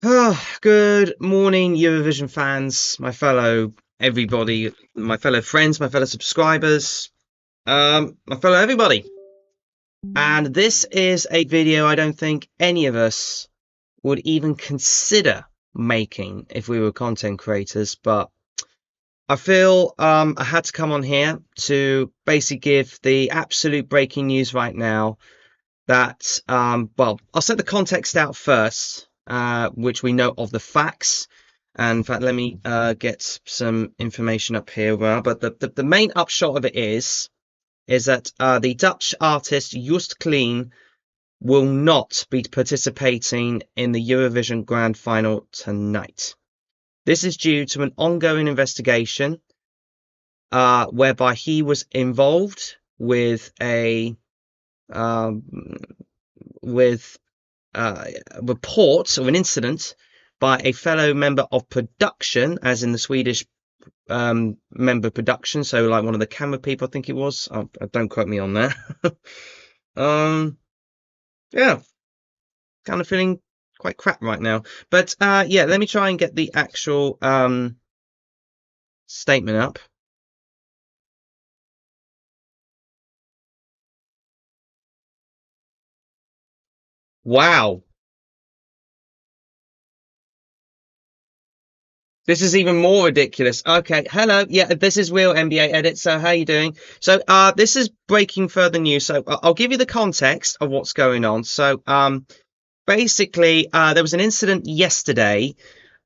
Good morning, Eurovision fans, my fellow everybody, my fellow friends, my fellow subscribers, my fellow everybody. And this is a video I don't think any of us would even consider making if we were content creators, but I feel I had to come on here to basically give the absolute breaking news right now that, well, I'll set the context out first, which we know of the facts. And in fact, let me get some information up here. But the main upshot of it is that the Dutch artist Joost Klein will not be participating in the Eurovision Grand Final tonight. This is due to an ongoing investigation whereby he was involved with a with a report of an incident by a fellow member of production, as in the Swedish member of production, so like one of the camera people, I think it was. Don't quote me on that. Yeah, kind of feeling quite crap right now. But yeah, let me try and get the actual statement up. Wow. This is even more ridiculous. Okay, hello. Yeah, this is Real NBA Edit. So how you doing? So this is breaking further news. So I'll give you the context of what's going on. So basically, there was an incident yesterday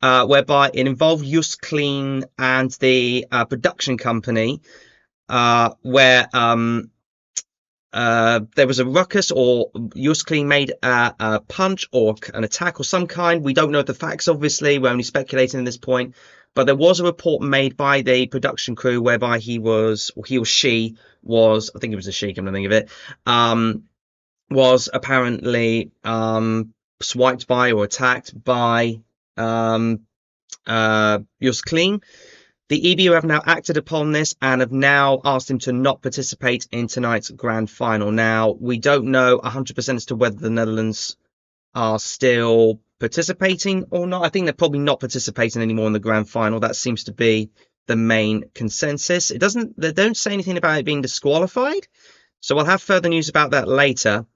whereby it involved Just Clean and the production company, where there was a ruckus, or Just Clean made a punch or an attack or some kind. We don't know the facts, obviously. We're only speculating at this point. But there was a report made by the production crew whereby he or she was, I think it was a she, come to think of it, was apparently swiped by or attacked by Just Clean. The EBU have now acted upon this and have now asked him to not participate in tonight's grand final. Now, we don't know 100% as to whether the Netherlands are still participating or not. I think they're probably not participating anymore in the grand final. That seems to be the main consensus. They don't say anything about it being disqualified. So I'll have further news about that later.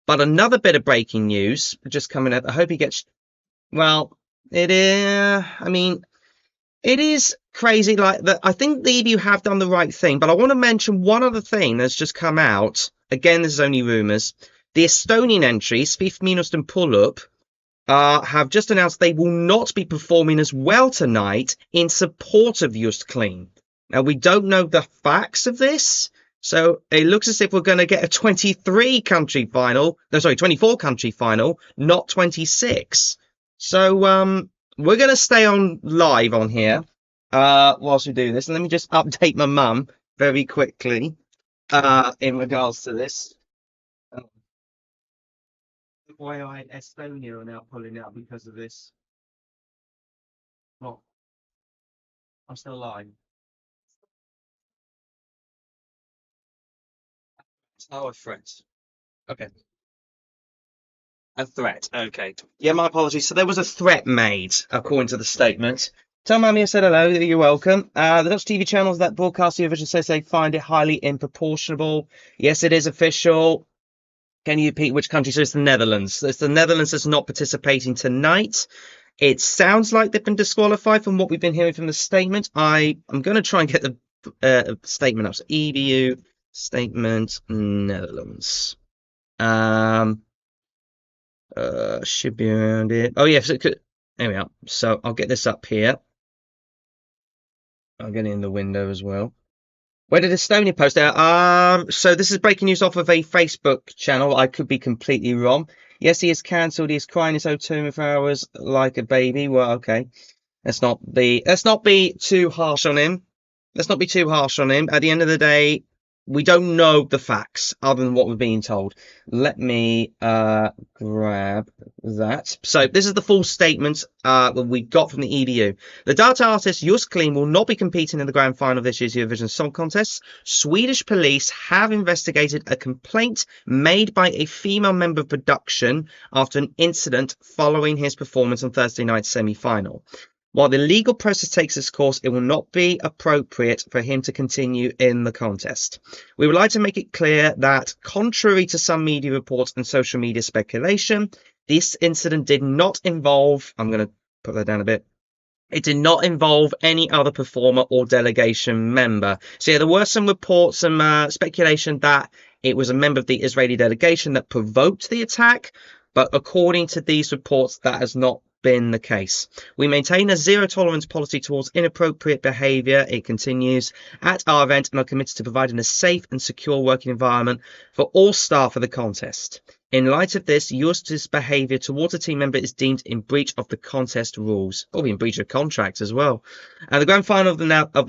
But another bit of breaking news just coming up. I hope he gets, well, it is, I mean, it is crazy. Like that, I think the EBU have done the right thing, but I want to mention one other thing that's just come out. Again, this is only rumours. The Estonian entries, Fifth Minust and Pull Up, have just announced they will not be performing as well tonight in support of Just Clean. Now, we don't know the facts of this, so it looks as if we're going to get a 23 country final. No, sorry, 24 country final, not 26. So, we're going to stay on live on here whilst we do this. And let me just update my mum very quickly in regards to this. FYI, Estonia are now pulling out because of this. Well, I'm still live. Oh, a threat. Okay. A threat. Okay. Yeah, my apologies. So there was a threat made, according to the statement. Tell Mummy I said hello, that you're welcome. The Dutch TV channels that broadcast Eurovision says they find it highly improportionable. Yes, it is official. Can you repeat which country? So it's the Netherlands. It's the Netherlands that's not participating tonight. It sounds like they've been disqualified from what we've been hearing from the statement. I'm going to try and get the statement up. So EBU statement Netherlands. Should be around it. Oh yes, it could. There we are. So I'll get this up here. I'll get it in the window as well. Where did Estonia post out? So this is breaking news off of a Facebook channel. I could be completely wrong. Yes, he is cancelled. He is crying his O2 for hours like a baby. Well, okay. Let's not be too harsh on him. Let's not be too harsh on him. At the end of the day, we don't know the facts other than what we're being told. Let me grab that. So this is the full statement that we got from the EBU. The Dutch artist Joost Klein will not be competing in the grand final of this year's Eurovision Song Contest. Swedish police have investigated a complaint made by a female member of production after an incident following his performance on Thursday night's semi-final. While the legal process takes its course, it will not be appropriate for him to continue in the contest. We would like to make it clear that, contrary to some media reports and social media speculation, this incident did not involve, I'm going to put that down a bit, it did not involve any other performer or delegation member. So yeah, there were some reports, some speculation that it was a member of the Israeli delegation that provoked the attack, but according to these reports, that has not been the case. We maintain a zero tolerance policy towards inappropriate behaviour, it continues, at our event, and are committed to providing a safe and secure working environment for all staff of the contest. In light of this, Joost's behaviour towards a team member is deemed in breach of the contest rules, or in breach of contract as well. And the grand final of the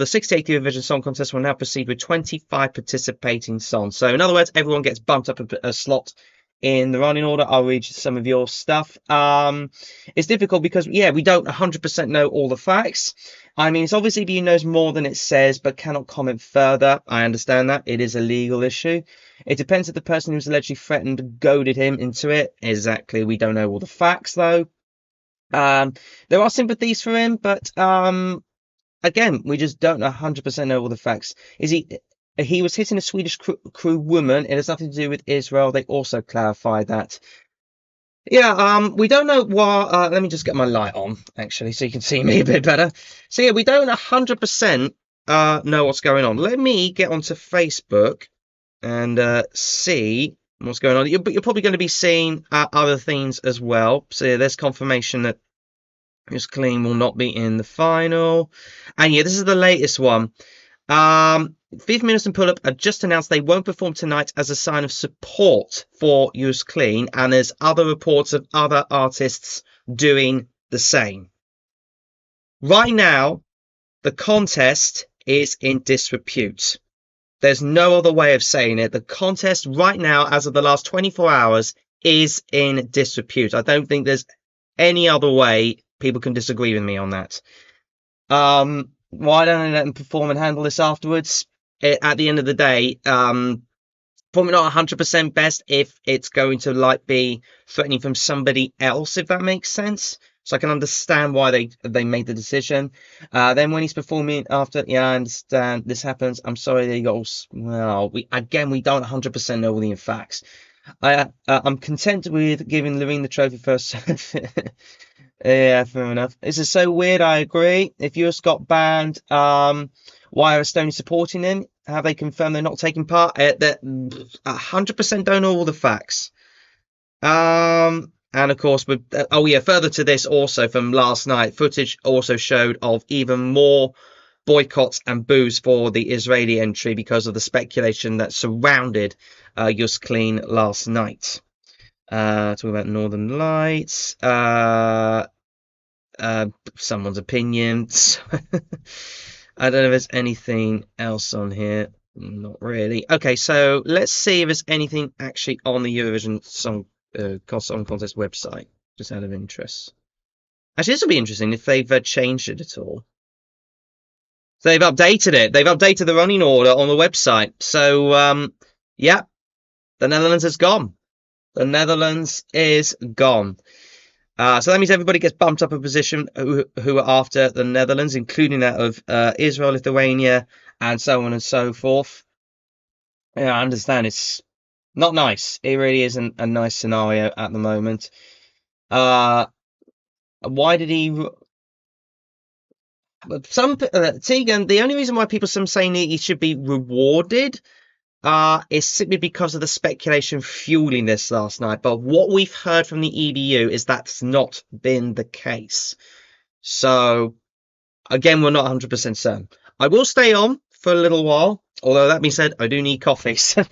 68th Eurovision Song Contest will now proceed with 25 participating songs. So in other words, everyone gets bumped up a slot in the running order. I'll read some of your stuff. It's difficult because, yeah, we don't 100% know all the facts. I mean, it's obviously EBU knows more than it says, but cannot comment further. I understand that. It is a legal issue. It depends if the person who's allegedly threatened goaded him into it. Exactly. We don't know all the facts, though. There are sympathies for him, but again, we just don't 100% know all the facts. He was hitting a Swedish crew woman. It has nothing to do with Israel. They also clarified that. Yeah, we don't know what. Let me just get my light on, actually, so you can see me a bit better. So yeah, we don't 100% know what's going on. Let me get onto Facebook and see what's going on. But you're probably going to be seeing other things as well. So yeah, there's confirmation that Joost Klein will not be in the final. And yeah, this is the latest one. Fifth Minister and Pull-Up have just announced they won't perform tonight as a sign of support for Joost Klein, and there's other reports of other artists doing the same. Right now, the contest is in disrepute. There's no other way of saying it. The contest right now, as of the last 24 hours, is in disrepute. I don't think there's any other way people can disagree with me on that. Why don't I let them perform and handle this afterwards? At the end of the day, probably not 100% best if it's going to be threatening from somebody else, if that makes sense. So I can understand why they made the decision. Then when he's performing after, yeah, I understand this happens. I'm sorry that you got all. Well, we don't 100% know all the facts. I'm content with giving Loreen the trophy first. Yeah, fair enough. This is so weird. I agree. If Joost got banned, why are Estonia supporting him? Have they confirmed they're not taking part? That 100% don't know all the facts. And of course, further to this, also from last night, footage also showed of even more boycotts and boos for the Israeli entry because of the speculation that surrounded Joost Klein last night. Talking about Northern Lights, someone's opinions. I don't know if there's anything else on here. Not really. Okay, so let's see if there's anything actually on the Eurovision Song Contest website, just out of interest. Actually, this will be interesting if they've changed it at all. So they've updated it. They've updated the running order on the website. So, yeah, the Netherlands is gone. The Netherlands is gone. So that means everybody gets bumped up a position who are after the Netherlands, including that of Israel, Lithuania, and so on and so forth. Yeah, I understand it's not nice. It really isn't a nice scenario at the moment. Why did he? Tegan, the only reason why some saying he should be rewarded is simply because of the speculation fueling this last night. But what we've heard from the EBU is that's not been the case. So, again, we're not 100% certain. I will stay on for a little while, although that being said, I do need coffee. So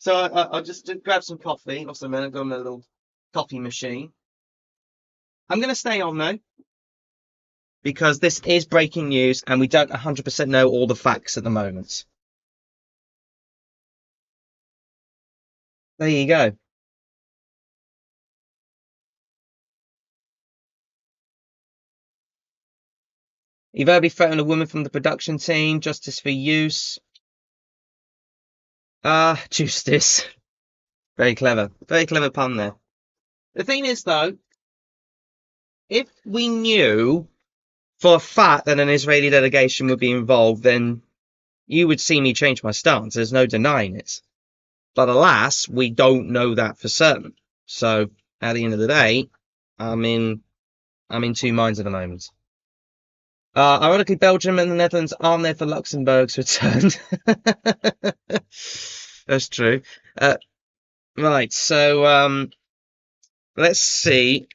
I'll just grab some coffee. Also, a minute, got a little coffee machine. I'm going to stay on though, because this is breaking news and we don't 100% know all the facts at the moment. There you go. He verbally threatened a woman from the production team. Justice for use. Justice. Very clever. Very clever pun there. The thing is, though, if we knew for a fact that an Israeli delegation would be involved, then you would see me change my stance. There's no denying it. But alas, we don't know that for certain. So at the end of the day, I'm in two minds at the moment. Ironically, Belgium and the Netherlands aren't there for Luxembourg's return. That's true. Right, so let's see if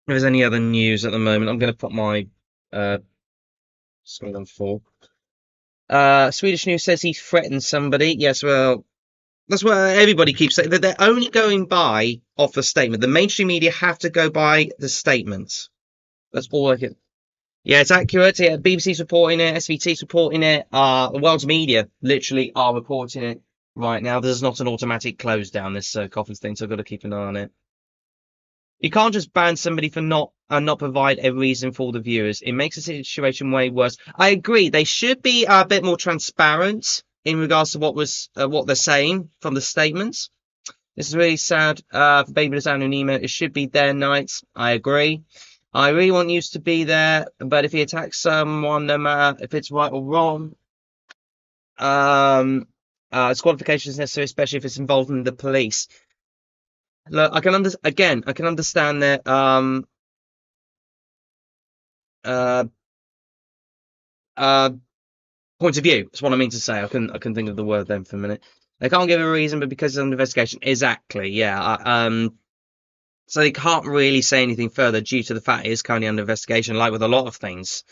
there's any other news at the moment. I'm going to put my screen on full. Swedish news says he threatened somebody. Yes, well, that's what everybody keeps saying. That they're only going by off the statement. The mainstream media have to go by the statements. That's all I can. Yeah, it's accurate. Yeah, BBC's reporting it, SVT's reporting it. The world's media literally are reporting it right now. There's not an automatic close down this conference thing, so I've got to keep an eye on it. You can't just ban somebody for not provide a reason for the viewers. It makes the situation way worse. I agree. They should be a bit more transparent in regards to what they're saying from the statements. This is really sad for Baby Anonima. It should be their night. I agree. I really want Joost to be there, but if he attacks someone, no matter if it's right or wrong, disqualification is necessary, especially if it's involving the police. Look, I can understand that point of view. That's what I mean to say. I can think of the word then for a minute. They can't give a reason, but because it's under investigation. Exactly, yeah. So they can't really say anything further due to the fact it is currently under investigation, like with a lot of things.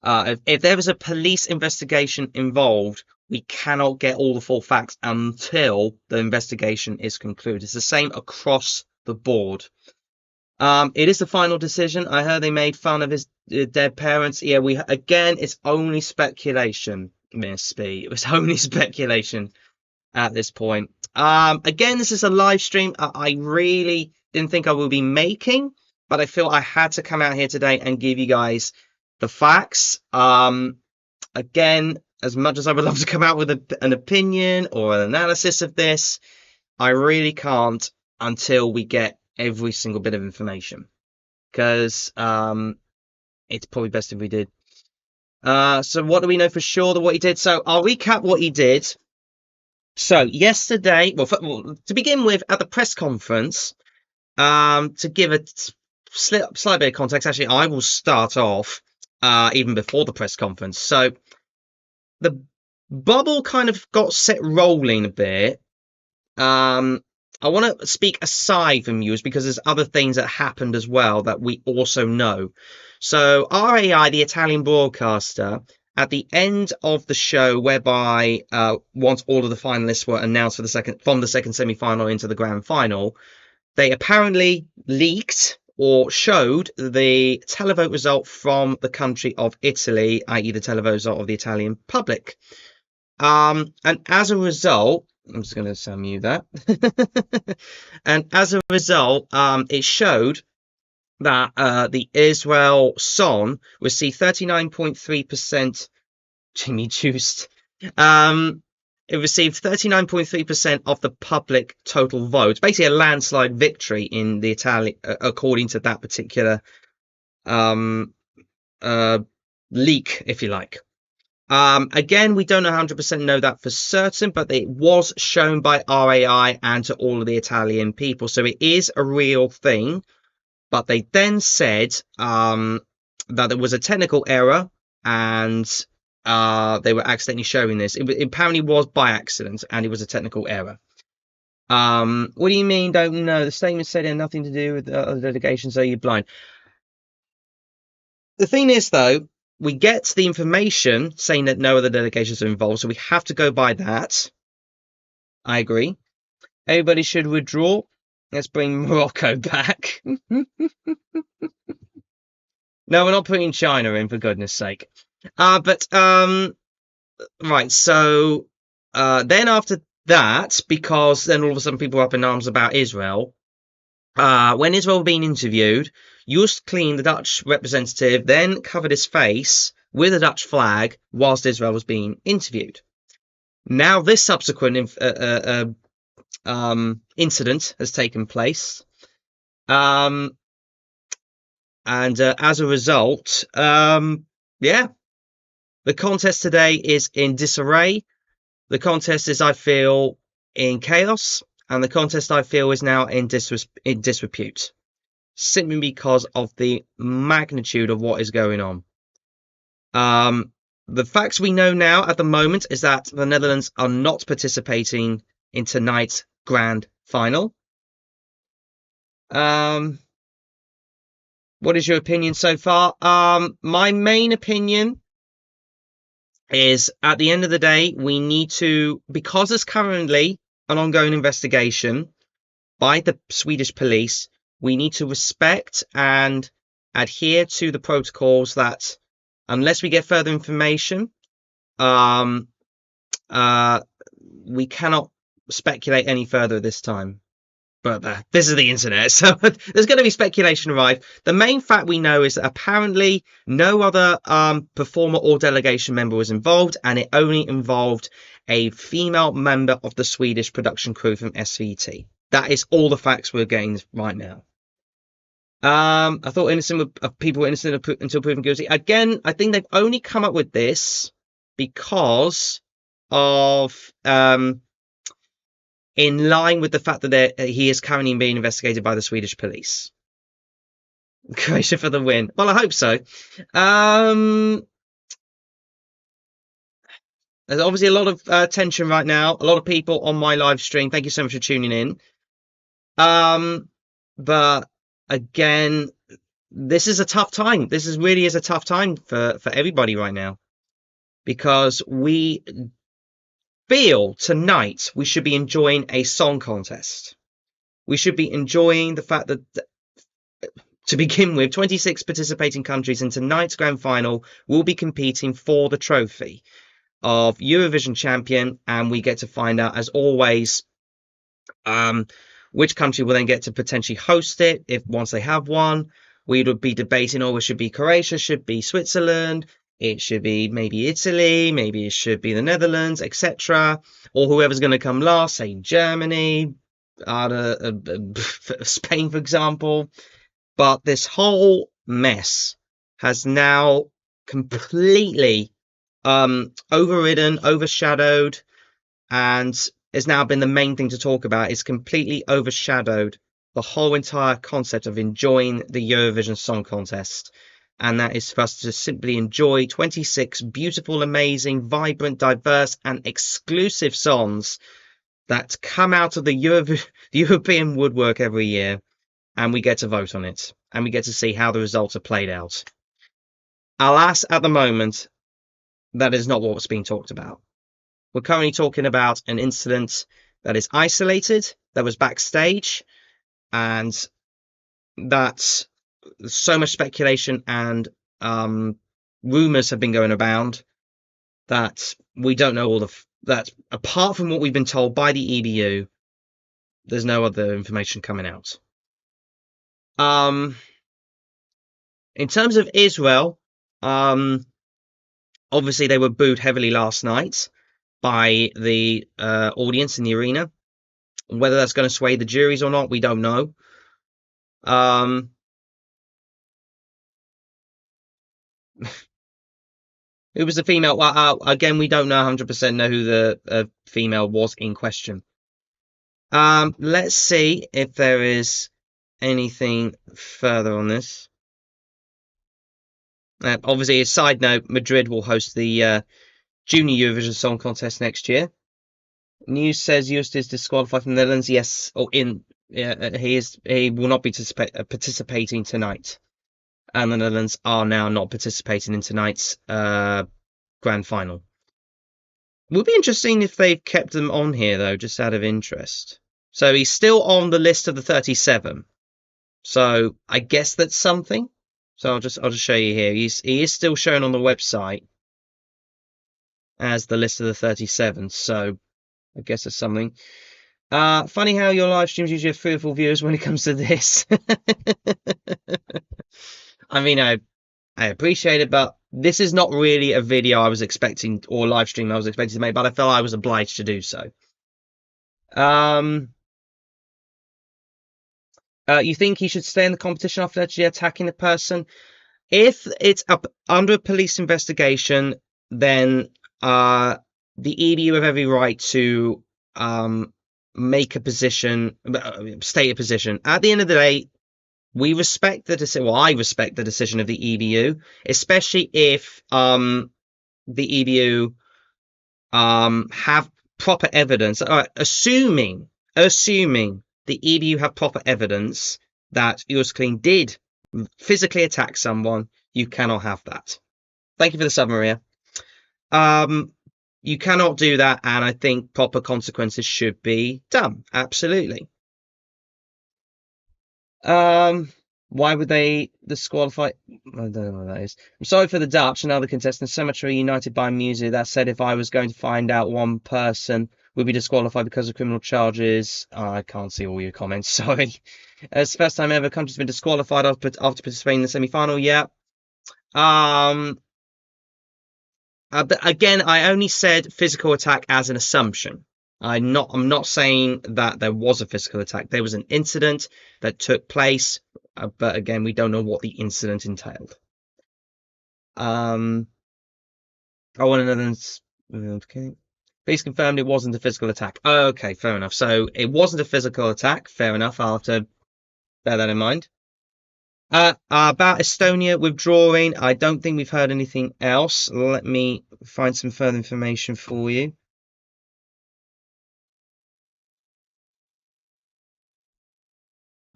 If there was a police investigation involved, we cannot get all the full facts until the investigation is concluded. It's the same across the board. It is the final decision. I heard they made fun of his dead parents. Yeah, it's only speculation, Miss B. It was only speculation at this point. Again, this is a live stream. I really didn't think I would be making, but I feel I had to come out here today and give you guys the facts. Again, as much as I would love to come out with an opinion or an analysis of this, I really can't until we get every single bit of information, because it's probably best if we did. So what do we know for sure that what he did? So I'll recap what he did. So yesterday, well, to begin with, at the press conference, to give a slight bit of context, actually, I will start off even before the press conference. So the bubble kind of got set rolling a bit. I want to speak aside from news because there's other things that happened as well that we also know. So RAI, the Italian broadcaster, at the end of the show, whereby once all of the finalists were announced from the second semi-final into the grand final, they apparently leaked or showed the televote result from the country of Italy, i.e. the televote result of the Italian public. And as a result, I'm just going to mute that. And as a result, it showed that the Israel song received 39.3%. Jimmy Joost. It received 39.3% of the public total vote. Basically, a landslide victory in the Italian, according to that particular leak, if you like. Again, we don't 100% know that for certain, but it was shown by RAI and to all of the Italian people. So it is a real thing. But they then said that there was a technical error and they were accidentally showing this. It apparently was by accident and it was a technical error. What do you mean, don't know? The statement said it had nothing to do with the delegation, so you're blind. The thing is, though, we get the information saying that no other delegations are involved, so we have to go by that. I agree. Everybody should withdraw. Let's bring Morocco back. No, we're not putting China in, for goodness sake. Right, so then after that because then all of a sudden people were up in arms about Israel. When Israel was being interviewed, Joost Klein, the Dutch representative, then covered his face with a Dutch flag whilst Israel was being interviewed. Now this subsequent incident has taken place. And as a result, yeah, the contest today is in disarray. The contest is, I feel, in chaos, and the contest, I feel, is now in disrepute, simply because of the magnitude of what is going on. The facts we know now at the moment is that the Netherlands are not participating in tonight's grand final. What is your opinion so far? My main opinion is, at the end of the day, we need to, because there's currently an ongoing investigation by the Swedish police, we need to respect and adhere to the protocols that, unless we get further information, we cannot speculate any further at this time. But this is the internet, so there's going to be speculation arrive. The main fact we know is that apparently no other performer or delegation member was involved, and it only involved a female member of the Swedish production crew from SVT. That is all the facts we're getting right now. I thought people were innocent until proven guilty. Again, I think they've only come up with this because of in line with the fact that he is currently being investigated by the Swedish police. Croatia for the win. Well, I hope so. There's obviously a lot of tension right now. A lot of people on my live stream. Thank you so much for tuning in. But again, this is a tough time. This really is a tough time for everybody right now, because we feel tonight we should be enjoying a song contest. We should be enjoying the fact that, to begin with, 26 participating countries in tonight's grand final will be competing for the trophy of Eurovision champion, and we get to find out, as always, which country will then get to potentially host it if once they have one. We would be debating, it should be Croatia, should be Switzerland, it should be maybe Italy, maybe it should be the Netherlands, etc. Or whoever's going to come last, say Germany, Spain, for example. But this whole mess has now completely overridden, overshadowed, and has now been the main thing to talk about. It's completely overshadowed the whole entire concept of enjoying the Eurovision Song Contest. And that is for us to simply enjoy 26 beautiful, amazing, vibrant, diverse, and exclusive songs that come out of the European woodwork every year. And we get to vote on it. And we get to see how the results are played out. Alas, at the moment, that is not what's being talked about. We're currently talking about an incident that is isolated, that was backstage, and that's so much speculation and rumors have been going around that we don't know all that. Apart from what we've been told by the EBU, there's no other information coming out. In terms of Israel, obviously they were booed heavily last night by the audience in the arena. Whether that's going to sway the juries or not, we don't know. Who was the female? Well, again, we don't know 100% know who the female was in question. Let's see if there is anything further on this. Obviously, a side note, Madrid will host the Junior Eurovision Song Contest next year. News says Joost is disqualified from the Netherlands. Yes, he will not be participating tonight. And the Netherlands are now not participating in tonight's grand final. It would be interesting if they've kept them on here, though, just out of interest. So he's still on the list of the 37. So I guess that's something. So I'll just show you here. He is still shown on the website as the list of the 37. So I guess that's something. Funny how your live streams usually have 3 or 4 viewers when it comes to this. I mean, I appreciate it, but this is not really a video I was expecting, or live stream I was expecting to make, but I felt I was obliged to do so. You think he should stay in the competition after allegedly attacking the person? If it's up under a police investigation, then the EBU have every right to make a position, state a position. At the end of the day, we respect the decision. Well, I respect the decision of the EBU, especially if the EBU have proper evidence. Assuming the EBU have proper evidence that Klein did physically attack someone, you cannot have that. Thank you for the sub, Maria. You cannot do that, and I think proper consequences should be done. Absolutely. Why would they disqualify? I don't know what that is. I'm sorry for the Dutch and other contestants. So much are united by music. That said, if I was going to find out one person would be disqualified because of criminal charges, I can't see all your comments. Sorry. It's the first time ever a country's been disqualified after participating in the semi-final. Yeah. But again, I only said physical attack as an assumption. I'm not saying that there was a physical attack. There was an incident that took place, but again, we don't know what the incident entailed. I want another. Okay. Please confirm it wasn't a physical attack. Okay, fair enough. So it wasn't a physical attack. Fair enough. I'll have to bear that in mind. About Estonia withdrawing, I don't think we've heard anything else. Let me find some further information for you.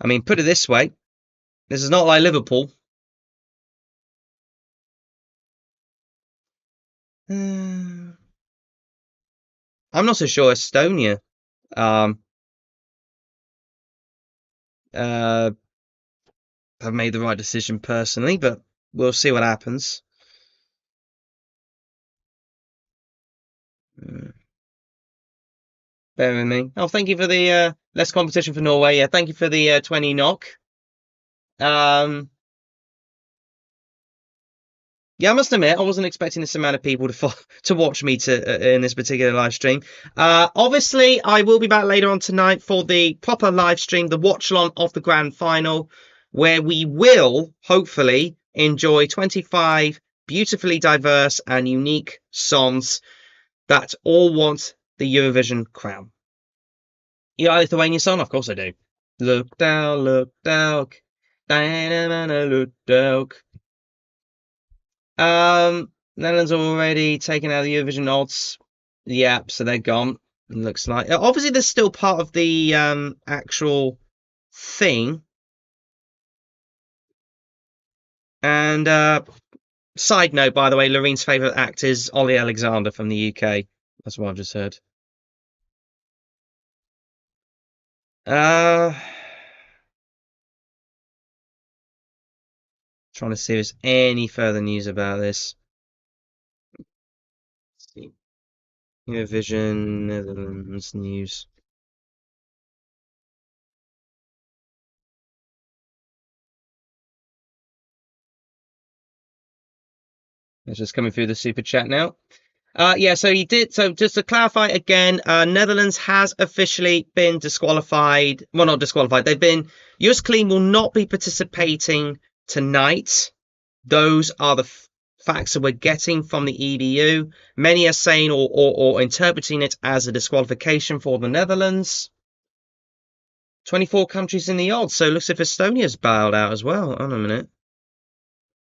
I mean, put it this way. This is not like Liverpool. I'm not so sure Estonia have made the right decision personally, but we'll see what happens. Bear with me. Oh, thank you for the less competition for Norway. Yeah, thank you for the 20 knock. Yeah, I must admit, I wasn't expecting this amount of people to watch me in this particular live stream. Obviously, I will be back later on tonight for the proper live stream, the watch-along of the grand final, where we will hopefully enjoy 25 beautifully diverse and unique songs that all want the Eurovision crown. You like Lithuanian song? Of course I do. Look down, look down, look down. Netherlands already taken out the Eurovision odds. Yeah, so they're gone. It looks like obviously they're still part of the actual thing. And side note, by the way, Lorene's favourite actor is Ollie Alexander from the UK. That's what I've just heard. Trying to see if there's any further news about this. Eurovision Netherlands news. It's just coming through the super chat now. Yeah, so he did. So just to clarify again, Netherlands has officially been disqualified. Well, not disqualified. They've been. Joost Klein will not be participating tonight. Those are the facts that we're getting from the EBU. Many are saying or interpreting it as a disqualification for the Netherlands. 24 countries in the odds. So it looks as if Estonia's bowed out as well. Hold on a minute.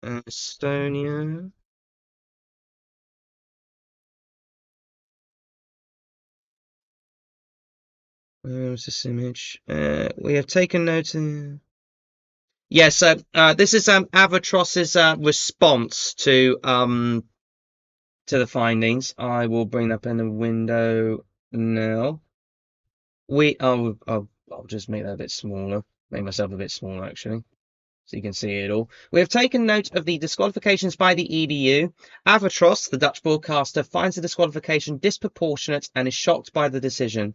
Estonia. Where's this image? We have taken note. Yeah, so this is Avatros's response to the findings. I will bring up in the window now. I'll just make that a bit smaller. Make myself a bit smaller actually. so you can see it all. We have taken note of the disqualifications by the EBU. Avatros, the Dutch broadcaster, finds the disqualification disproportionate and is shocked by the decision.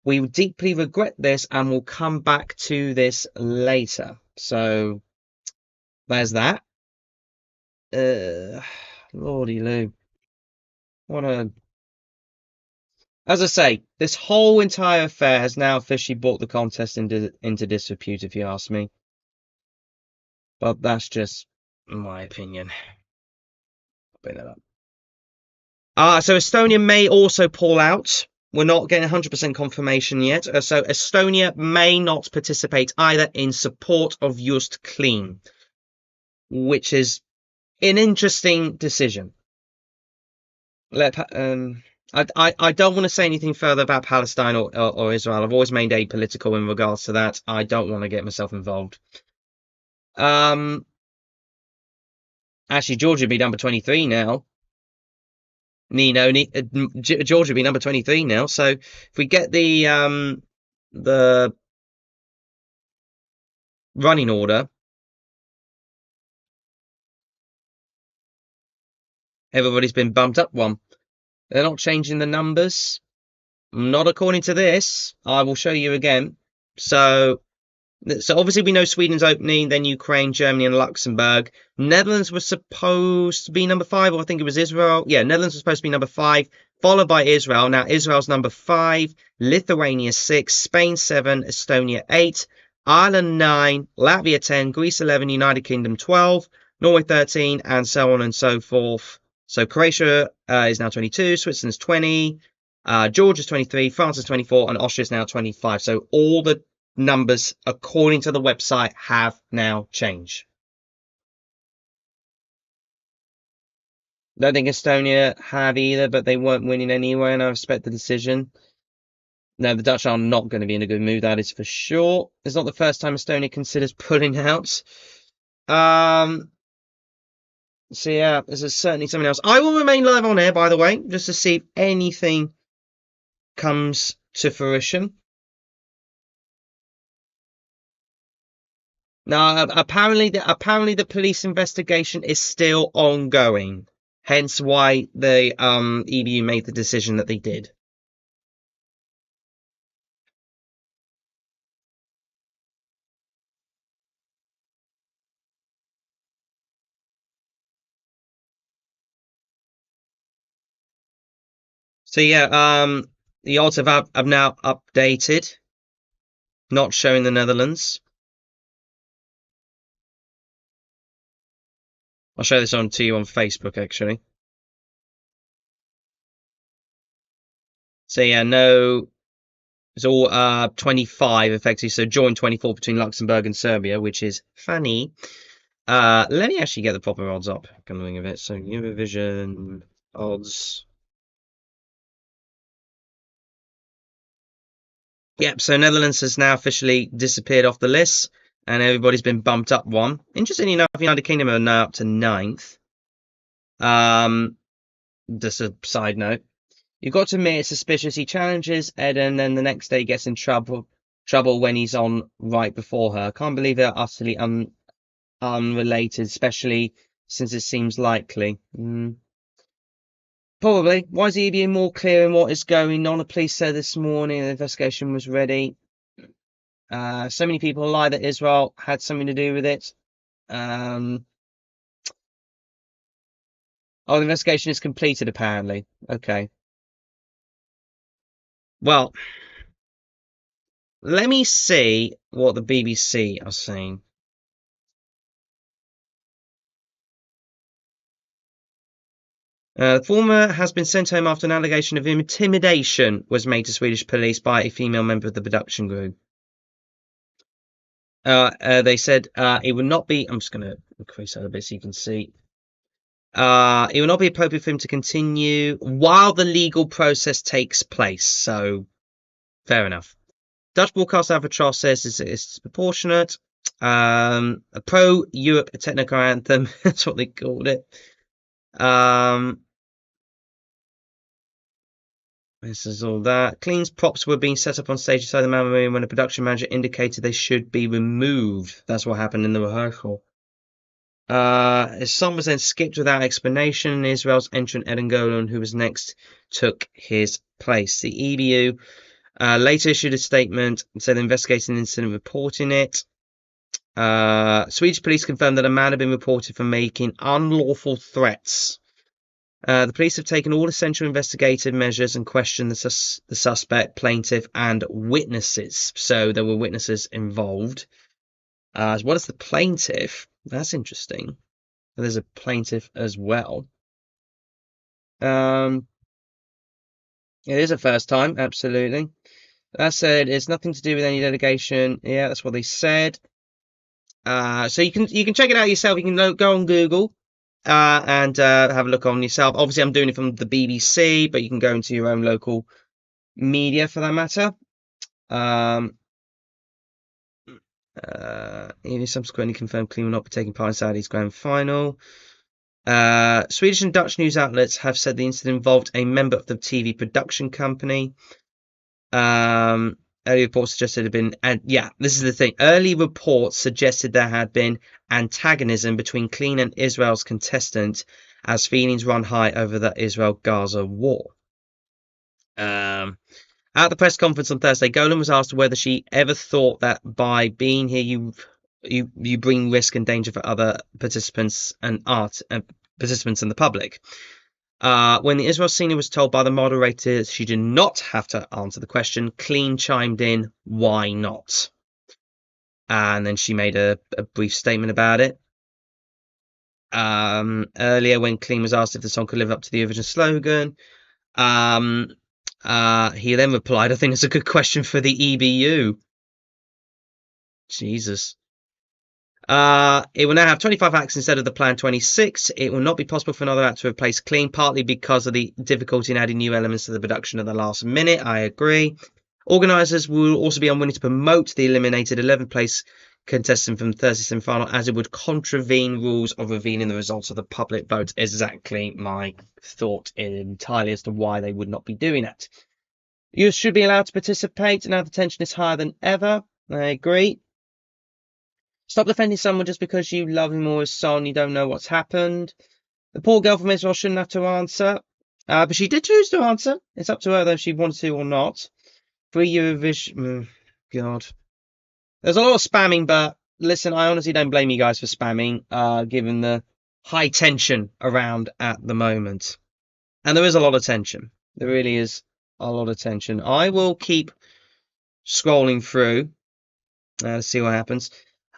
We deeply regret this and will come back to this later. So there's that. Lordy Lou. What a... As I say, this whole entire affair has now officially brought the contest into disrepute, if you ask me. But that's just my opinion. Bring that up. So Estonia may also pull out. We're not getting 100% confirmation yet. So Estonia may not participate either in support of Joost Klein, which is an interesting decision. I don't want to say anything further about Palestine or Israel. I've always made apolitical in regards to that. I don't want to get myself involved. Actually, Georgia would be number 23 now. Georgia would be number 23 now. So if we get the running order, everybody's been bumped up one. They're not changing the numbers. Not according to this. I will show you again. So obviously we know Sweden's opening, then Ukraine, Germany, and Luxembourg. Netherlands was supposed to be number 5, or I think it was Israel. Yeah, Netherlands was supposed to be number 5, followed by Israel. Now Israel's number 5, Lithuania 6, Spain 7, Estonia 8, Ireland 9, Latvia 10, Greece 11, United Kingdom 12, Norway 13, and so on and so forth. So Croatia is now 22, Switzerland's 20, Georgia's 23, France is 24, and Austria's now 25. So all the numbers, according to the website, have now changed. Don't think Estonia have either, but they weren't winning anyway, and I respect the decision. No, the Dutch are not going to be in a good mood, that is for sure. It's not the first time Estonia considers pulling out. So yeah, there's certainly something else. I will remain live on air, by the way, just to see if anything comes to fruition. Now, apparently the police investigation is still ongoing. Hence why the EBU made the decision that they did. So yeah, the odds have now updated, not showing the Netherlands. I'll show this on to you on Facebook, actually. So yeah, no, it's all 25 effectively. So join 24 between Luxembourg and Serbia, which is funny. Let me actually get the proper odds up. Coming of it. So Eurovision odds. Yep, so Netherlands has now officially disappeared off the list, and everybody's been bumped up one. Interestingly enough, United Kingdom are now up to 9th. Just a side note. You've got to admit it's suspicious. He challenges Ed, and then the next day gets in trouble when he's on right before her. Can't believe they're utterly unrelated, especially since it seems likely. Probably. Why is the EBU more clear in what is going on? The police said this morning the investigation was ready. So many people lie that Israel had something to do with it. Oh, the investigation is completed, apparently. Okay. Well, let me see what the BBC are saying. The former has been sent home after an allegation of intimidation was made to Swedish police by a female member of the production group. They said it would not be... I'm just going to increase that a bit so you can see. It will not be appropriate for him to continue while the legal process takes place. So, fair enough. Dutch broadcaster Avatros says it's proportionate. A pro-Europe technical anthem. That's what they called it. This is all that. Clean's props were being set up on stage inside the Mamma Mia when a production manager indicated they should be removed. That's what happened in the rehearsal. His song was then skipped without explanation. Israel's entrant Eden Golan, who was next, took his place. The EBU later issued a statement and said investigating the incident, reporting it. Swedish police confirmed that a man had been reported for making unlawful threats. The police have taken all essential investigative measures and questioned the suspect, plaintiff, and witnesses. So there were witnesses involved. What is the plaintiff? That's interesting. There's a plaintiff as well. It is a first time, absolutely. That said, it's nothing to do with any delegation. Yeah, that's what they said. So you can check it out yourself. You can go on Google and have a look on yourself. Obviously, I'm doing it from the BBC, but you can go into your own local media for that matter. Even subsequently confirmed Klein will not be taking part in Saudi's grand final. Swedish and Dutch news outlets have said the incident involved a member of the TV production company. Early reports suggested there had been, and yeah, this is the thing. Early reports suggested there had been antagonism between Klein and Israel's contestant as feelings run high over the Israel-Gaza war. At the press conference on Thursday, Golan was asked whether she ever thought that by being here you bring risk and danger for other participants and participants in the public. When the Israel senior was told by the moderator she did not have to answer the question, Klein chimed in, "Why not?" And then she made a brief statement about it. Earlier, when Klein was asked if the song could live up to the Eurovision slogan, he then replied, "I think it's a good question for the EBU." Jesus. It will now have 25 acts instead of the planned 26. It will not be possible for another act to replace Klein, partly because of the difficulty in adding new elements to the production at the last minute. I agree. Organisers will also be unwilling to promote the eliminated 11th place contestant from the Thursday semi-final, as it would contravene rules of revealing the results of the public vote. Exactly my thought entirely as to why they would not be doing that. You should be allowed to participate. Now the tension is higher than ever. I agree. Stop defending someone just because you love him or his son. You don't know what's happened. The poor girl from Israel shouldn't have to answer. But she did choose to answer. It's up to her, though, if she wanted to or not. Free Eurovision. God. There's a lot of spamming, but listen, I honestly don't blame you guys for spamming, given the high tension around at the moment. And there is a lot of tension. There really is a lot of tension. I will keep scrolling through to see what happens.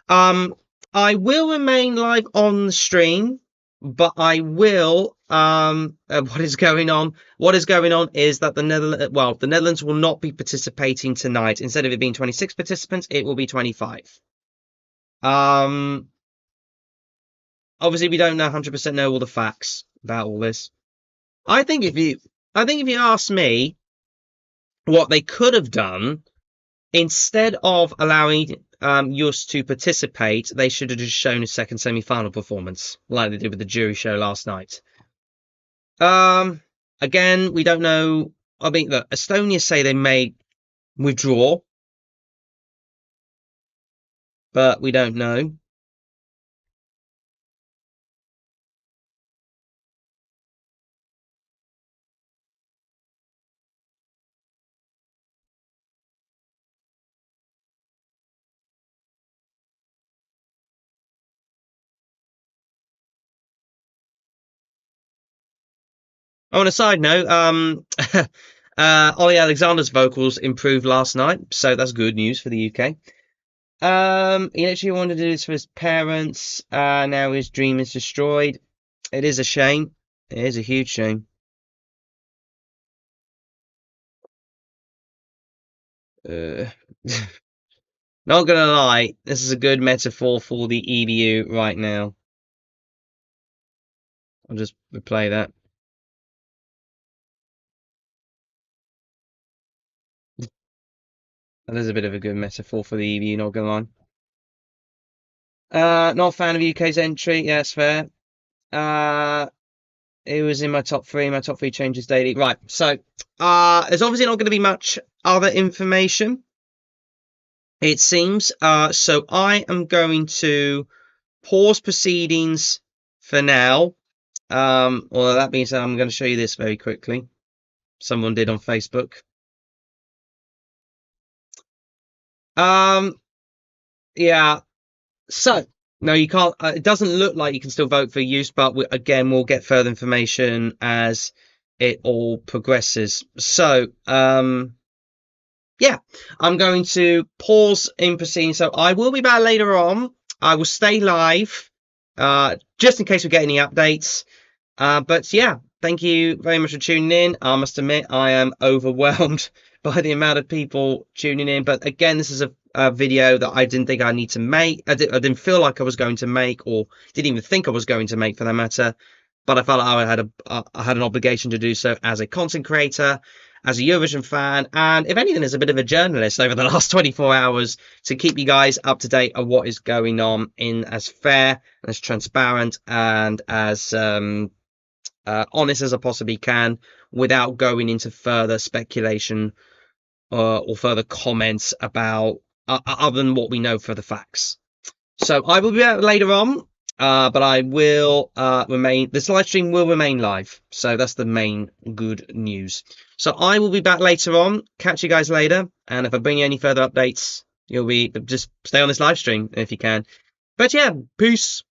I will remain live on the stream, but I will. What is going on? What is going on is that the Netherlands will not be participating tonight. Instead of it being 26 participants, it will be 25. Obviously, we don't 100% know all the facts about all this. I think if you ask me, what they could have done, instead of allowing Joost to participate, they should have just shown his second semi-final performance, like they did with the jury show last night. Again, we don't know. I mean, look, Estonia say they may withdraw, but we don't know. On a side note, Ollie Alexander's vocals improved last night, so that's good news for the UK. He actually wanted to do this for his parents. Now his dream is destroyed. It is a shame. It is a huge shame. Not gonna lie, this is a good metaphor for the EBU right now. I'll just replay that. That is a bit of a good metaphor for the EBU, not gonna lie. Not a fan of UK's entry. Yeah, it's fair. It was in my top three. My top three changes daily. Right. So there's obviously not going to be much other information, it seems. So I am going to pause proceedings for now. Although that being said, I'm going to show you this very quickly. Someone did on Facebook. Yeah. So no, you can't. It doesn't look like you can still vote for Joost, but again, we'll get further information as it all progresses. So, yeah, I'm going to pause in proceedings. So I will be back later on. I will stay live, just in case we get any updates. But yeah, thank you very much for tuning in. I must admit, I am overwhelmed by the amount of people tuning in. But again, this is a video that I didn't think I need to make. I didn't feel like I was going to make, or didn't even think I was going to make for that matter. But I felt like I had an obligation to do so as a content creator, as a Eurovision fan, and if anything, as a bit of a journalist over the last 24 hours to keep you guys up to date on what is going on in as fair and as transparent and as honest as I possibly can, without going into further speculation or further comments about other than what we know for the facts. So I will be back later on, but I will remain. This live stream will remain live, so that's the main good news. So I will be back later on. Catch you guys later, and if I bring you any further updates, you'll be just stay on this live stream if you can. But yeah, peace.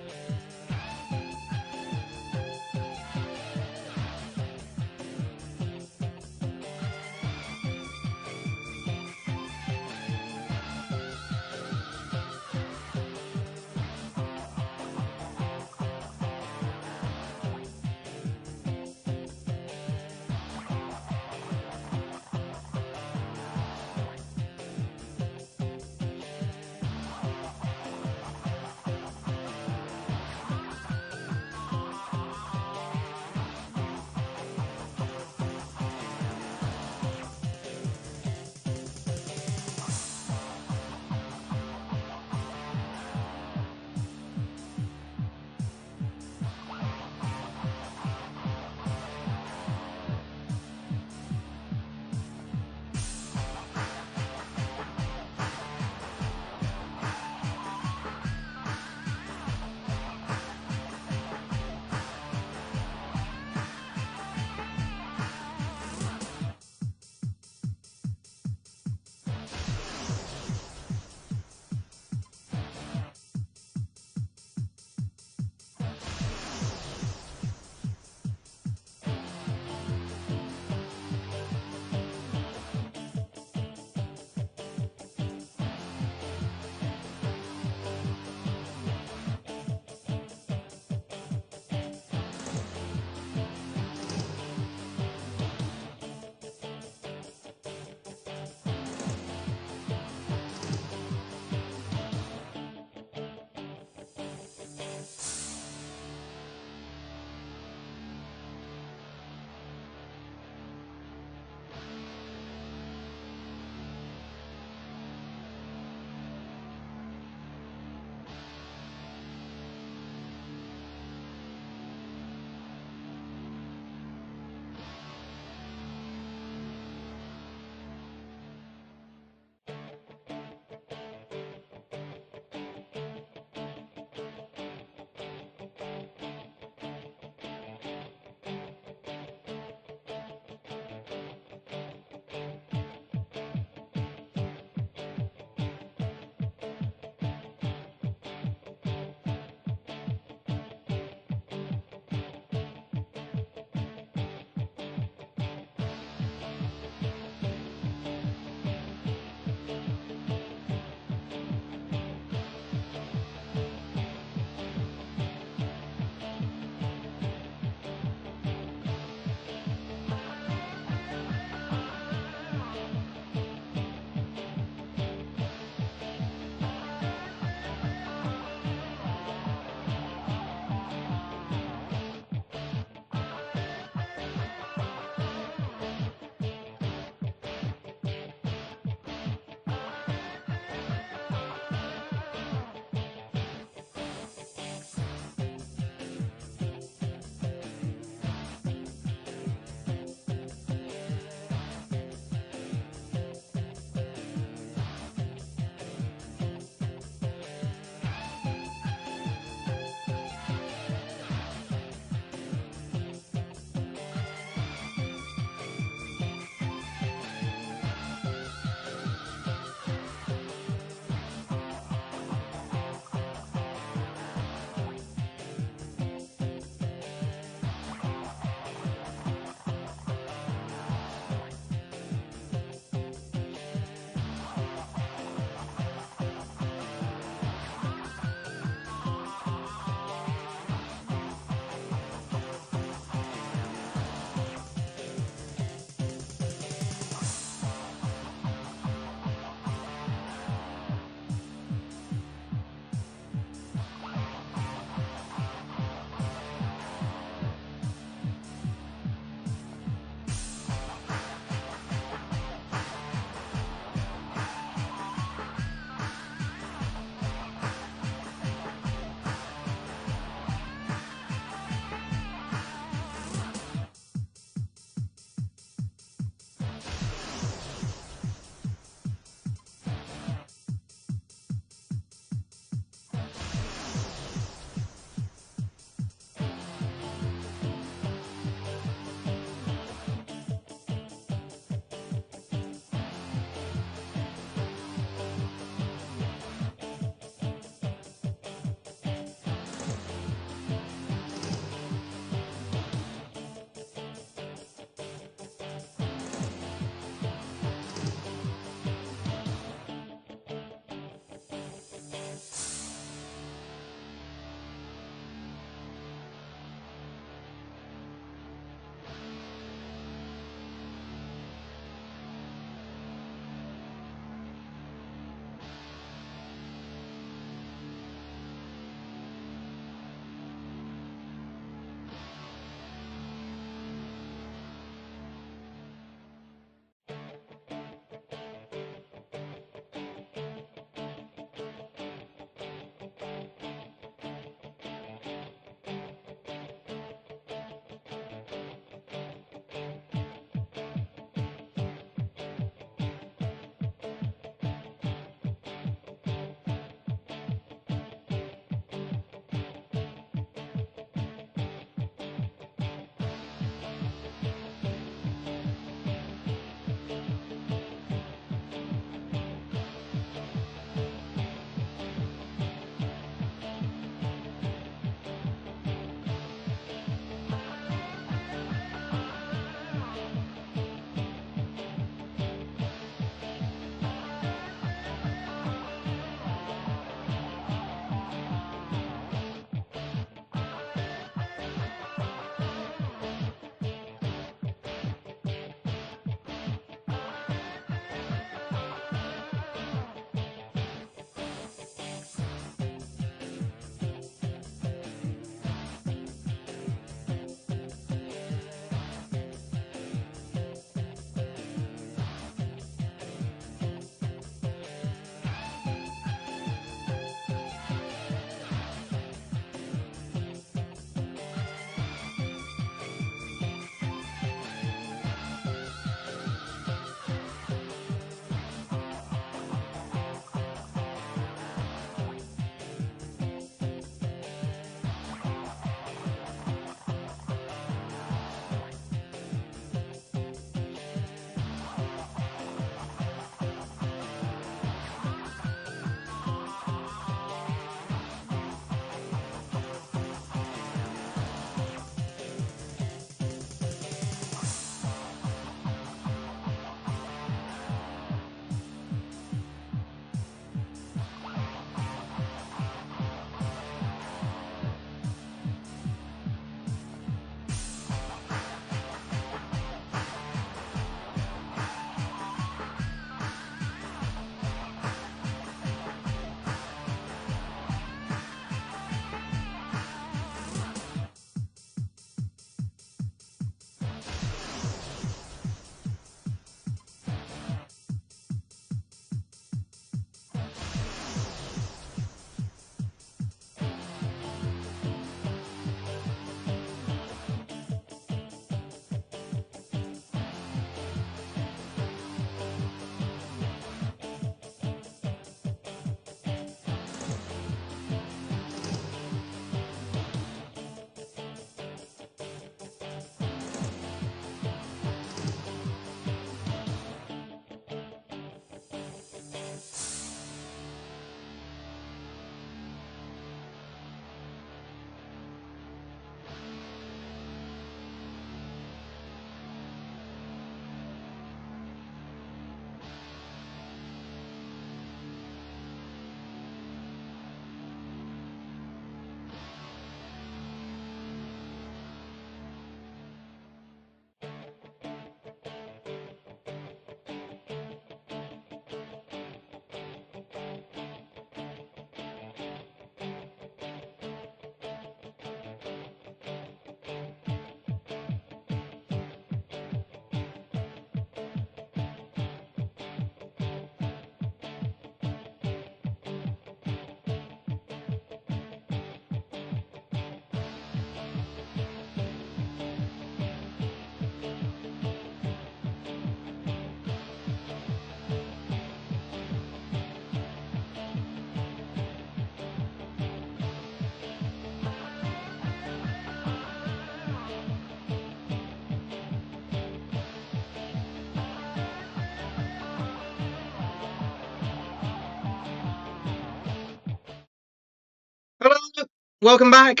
Welcome back.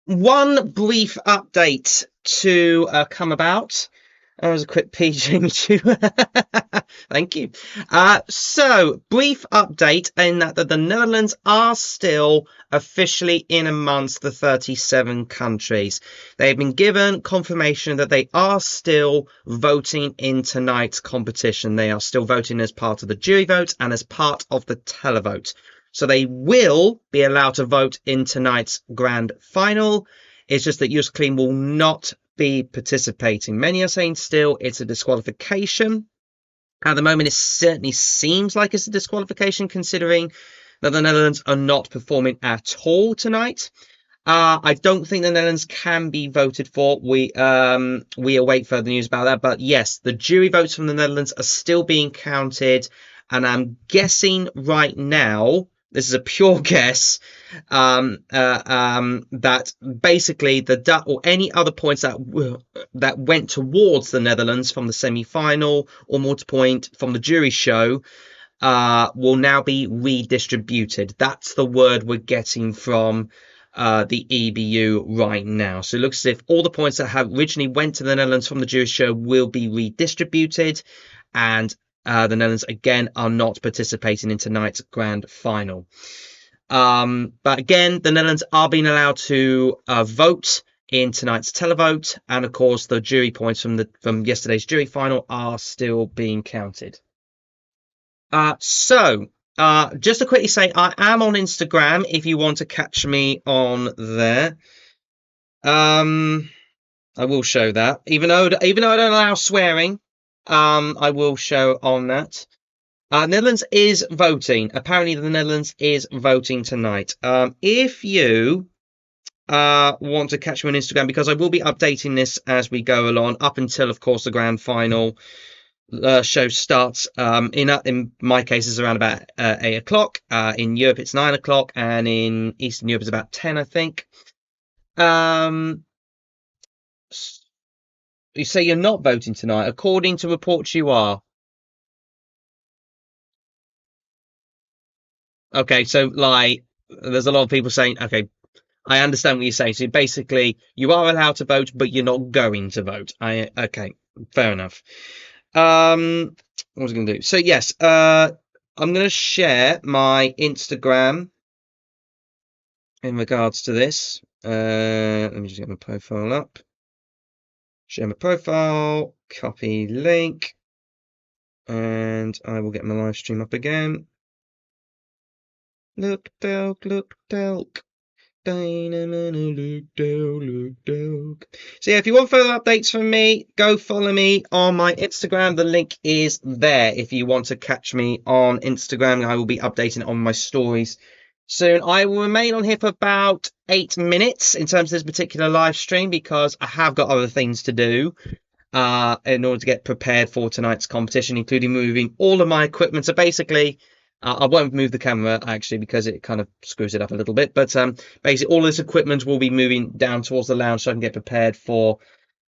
One brief update to come about. That was a quick PG. Thank you. Brief update in that the Netherlands are still officially in amongst the 37 countries. They've been given confirmation that they are still voting in tonight's competition. They are still voting as part of the jury vote and as part of the televote. So they will be allowed to vote in tonight's grand final. It's just that Joost Klein will not be participating. Many are saying still it's a disqualification. At the moment, it certainly seems like it's a disqualification, considering that the Netherlands are not performing at all tonight. I don't think the Netherlands can be voted for. We await further news about that. But yes, the jury votes from the Netherlands are still being counted. And I'm guessing right now, this is a pure guess, that basically or any other points that went towards the Netherlands from the semi-final or more to point from the jury show will now be redistributed. That's the word we're getting from the EBU right now. So it looks as if all the points that have originally went to the Netherlands from the jury show will be redistributed, and the Netherlands, again, are not participating in tonight's grand final. But again, the Netherlands are being allowed to vote in tonight's televote. And of course, the jury points from yesterday's jury final are still being counted. Just to quickly say, I am on Instagram if you want to catch me on there. I will show that. Even though I don't allow swearing, I will show on that. Netherlands is voting. Apparently, the Netherlands is voting tonight. If you want to catch me on Instagram, because I will be updating this as we go along, up until, of course, the grand final show starts. In my case, it's around about 8 o'clock. In Europe, it's 9 o'clock, and in Eastern Europe, it's about 10, I think. You say you're not voting tonight. According to reports, you are. Okay, so like, there's a lot of people saying, okay, I understand what you're saying. So basically, you are allowed to vote, but you're not going to vote. Okay, fair enough. What was I going to do? So yes, I'm going to share my Instagram in regards to this. Let me just get my profile up. Share my profile, copy link, and I will get my live stream up again. Look, Delk, look, Delk. So yeah, if you want further updates from me, go follow me on my Instagram. The link is there if you want to catch me on Instagram. I will be updating on my stories soon. I will remain on here for about 8 minutes in terms of this particular live stream, because I have got other things to do in order to get prepared for tonight's competition, including moving all of my equipment. So basically, I won't move the camera, actually, because it kind of screws it up a little bit. But basically, all this equipment will be moving down towards the lounge so I can get prepared for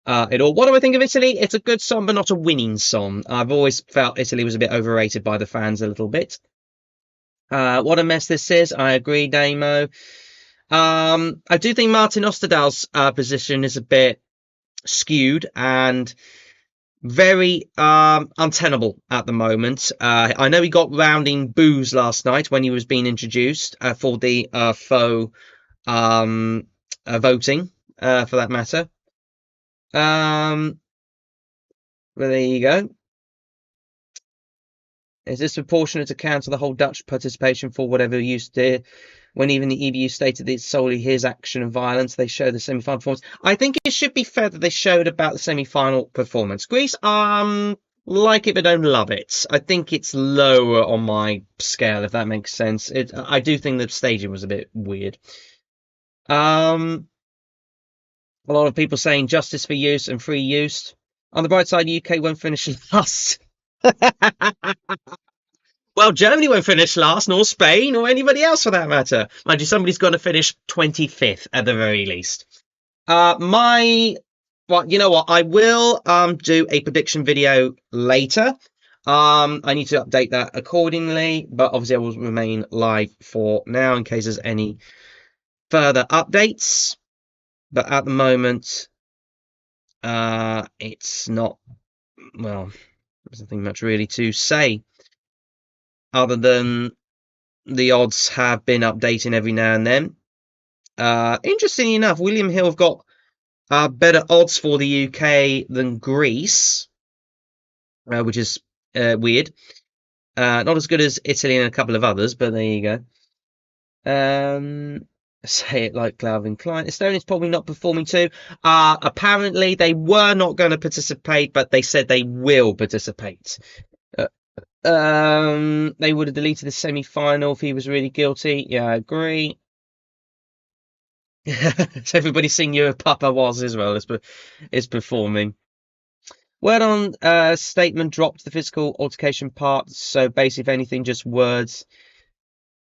it all. What do I think of Italy? It's a good song, but not a winning song. I've always felt Italy was a bit overrated by the fans a little bit. What a mess this is. I agree, Damo. I do think Martin Osterdahl's position is a bit skewed and very untenable at the moment. I know he got rounding boos last night when he was being introduced for the faux voting, for that matter. Well, there you go. Is this proportionate to counter the whole Dutch participation for whatever use did? When even the EBU stated that it's solely his action of violence, they show the semi-final performance. I think it should be fair that they showed about the semi-final performance. Greece, like it but don't love it. I think it's lower on my scale, if that makes sense. I do think the staging was a bit weird. A lot of people saying justice for use and free use. On the bright side, UK won't finish last. Well, Germany won't finish last, nor Spain, or anybody else for that matter. Mind you, somebody's got to finish 25th at the very least. Well, you know what? I will do a prediction video later. I need to update that accordingly, but obviously I will remain live for now in case there's any further updates. But at the moment, it's not, well, there's nothing much really to say other than the odds have been updating every now and then. Interestingly enough, William Hill have got better odds for the UK than Greece, which is weird. Not as good as Italy and a couple of others, but there you go. Say it like Klein. Estonia's probably not performing too. Apparently they were not going to participate, but they said they will participate. They would have deleted the semi-final if he was really guilty. Yeah, I agree. So everybody sing you Papa was as well is performing. Word on statement dropped the physical altercation part. So basically, if anything, just words.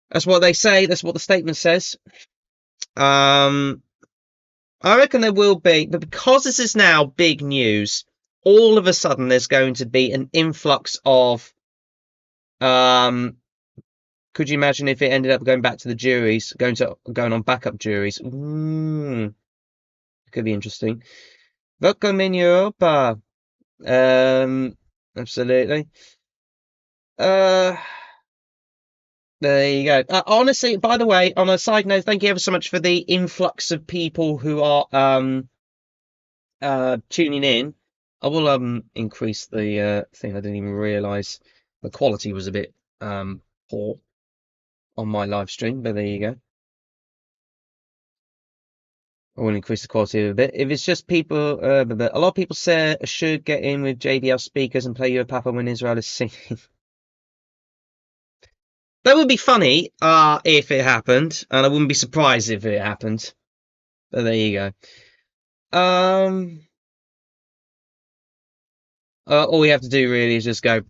That's what they say. That's what the statement says. I reckon there will be, but because this is now big news, all of a sudden there's going to be an influx of. Could you imagine if it ended up going back to the juries, going on backup juries? It could be interesting. Welcome in Europa. Absolutely. There you go. Honestly, by the way, on a side note, thank you ever so much for the influx of people who are tuning in. I will increase the thing. I didn't even realise the quality was a bit poor on my live stream, but there you go. I will increase the quality a bit. If it's just people, a lot of people say I should get in with JBL speakers and play you a Papa when Israel is singing. That would be funny if it happened, and I wouldn't be surprised if it happened. But there you go. All we have to do really is just go.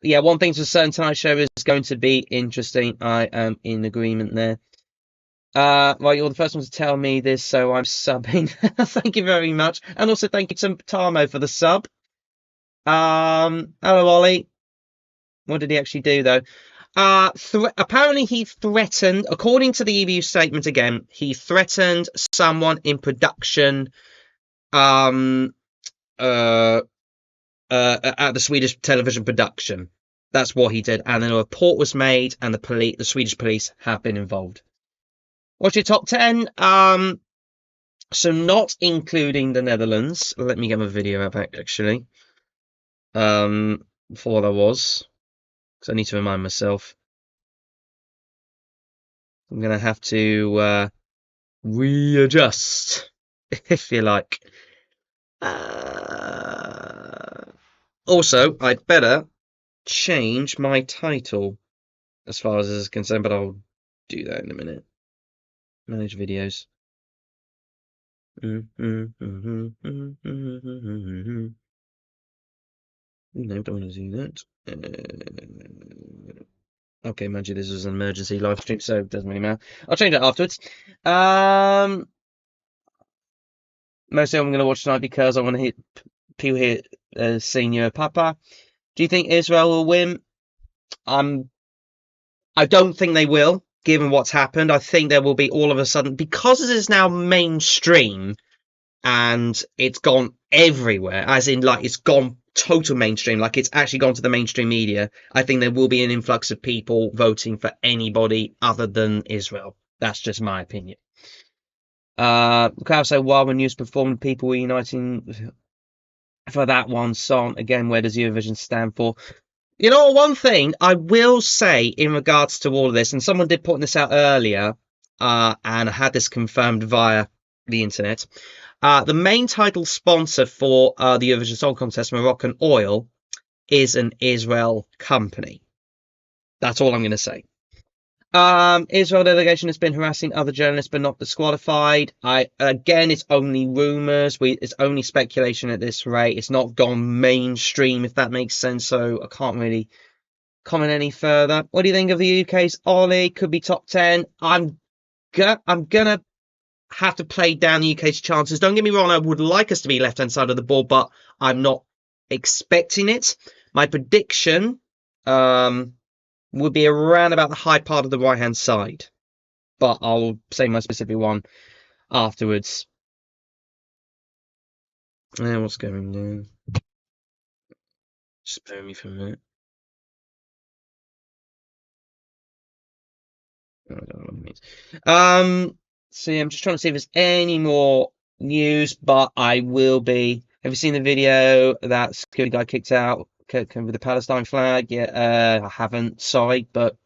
Yeah, one thing's for certain, tonight's show is going to be interesting. I am in agreement there. Right, you're the first one to tell me this, so I'm subbing. Thank you very much, and also thank you to Tamo for the sub. Hello, Ollie. What did he actually do though? Apparently he threatened, according to the EBU statement again, he threatened someone in production at the Swedish television production. That's what he did, and then a report was made, and the Swedish police have been involved. What's your top 10? So not including the Netherlands. Let me get my video up actually. Before there was, because I need to remind myself. I'm gonna have to readjust, if you like. Also, I'd better change my title as far as this is concerned, but I'll do that in a minute. Manage videos. No, don't want to do that. Okay, mind you, this is an emergency live stream, so it doesn't really matter. I'll change that afterwards. Mostly I'm going to watch tonight because I want to hear people here Senior Papa. Do you think Israel will win? I don't think they will, given what's happened. I think there will be all of a sudden, because it is now mainstream and it's gone everywhere, as in like it's gone total mainstream, like it's actually gone to the mainstream media. I think there will be an influx of people voting for anybody other than Israel. That's just my opinion. The crowd say while when news performed, people were uniting for that one song. Again, where does Eurovision stand for? You know, one thing I will say in regards to all of this, and someone did point this out earlier, and I had this confirmed via the internet. The main title sponsor for the Eurovision Song Contest, Moroccan Oil, is an Israel company. That's all I'm going to say. Israel delegation has been harassing other journalists but not disqualified. Again, it's only rumours. It's only speculation at this rate. It's not gone mainstream, if that makes sense. So I can't really comment any further. What do you think of the UK's Ollie? Could be top 10. I'm gonna have to play down the UK's chances. Don't get me wrong, I would like us to be left-hand side of the ball, but I'm not expecting it. My prediction would be around about the high part of the right-hand side, but I'll say my specific one afterwards. What's going on? Just bear with me for a minute. I don't know what it means. See, I'm just trying to see if there's any more news, but I will be. Have you seen the video that security guy kicked out with the Palestine flag? Yeah, I haven't. Sorry, but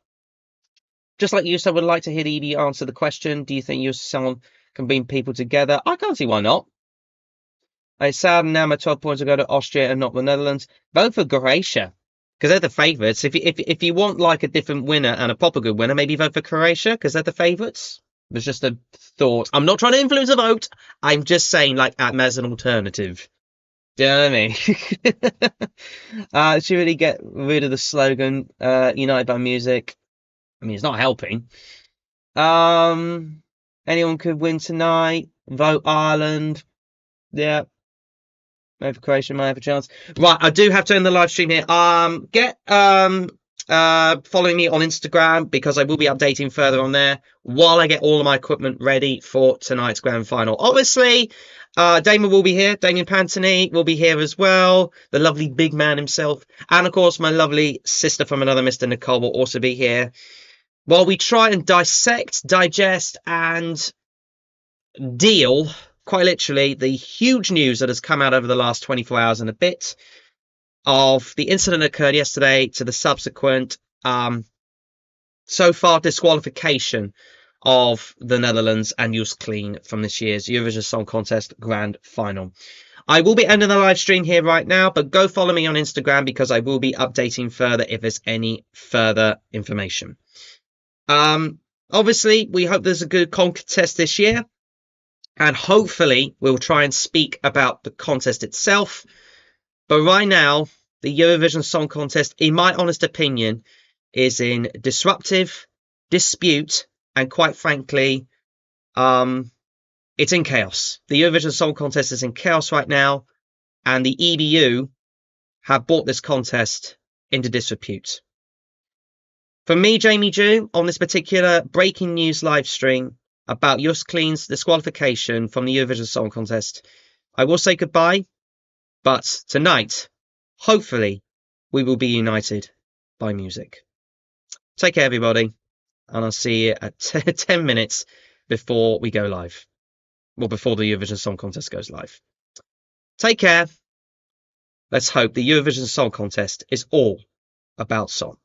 just like you, so I would like to hear the EB answer the question. Do you think you someone can bring people together? I can't see why not. It's sad now my 12 points will go to Austria and not the Netherlands. Vote for Croatia, because they're the favourites. If you want like a different winner and a proper good winner, maybe vote for Croatia, because they're the favourites. It was just a thought. I'm not trying to influence a vote. I'm just saying, like, as an alternative. Do you know what I mean? Should really get rid of the slogan, United by Music. I mean, it's not helping. Anyone could win tonight. Vote Ireland. Yeah. Maybe Croatia might have a chance. Right, I do have to end the live stream here. Get following me on Instagram, because I will be updating further on there while I get all of my equipment ready for tonight's grand final. Obviously, Damon will be here. Damien Pantony will be here as well. The lovely big man himself. And of course, my lovely sister from another Mr. Nicole will also be here, while we try and dissect, digest, and deal, quite literally, the huge news that has come out over the last 24 hours and a bit of the incident that occurred yesterday to the subsequent, so far, disqualification of the Netherlands and Joost Klein from this year's Eurovision Song Contest Grand Final. I will be ending the live stream here right now, but go follow me on Instagram, because I will be updating further if there's any further information. Obviously, we hope there's a good contest this year, and hopefully we'll try and speak about the contest itself. But right now, the Eurovision Song Contest, in my honest opinion, is in disruptive, dispute, and quite frankly, it's in chaos. The Eurovision Song Contest is in chaos right now, and the EBU have brought this contest into disrepute. For me, Jamie Jew, on this particular breaking news live stream about Joost Klein's disqualification from the Eurovision Song Contest, I will say goodbye, but tonight, hopefully, we will be united by music. Take care, everybody, and I'll see you at 10 minutes before we go live. Well, before the Eurovision Song Contest goes live. Take care. Let's hope the Eurovision Song Contest is all about song.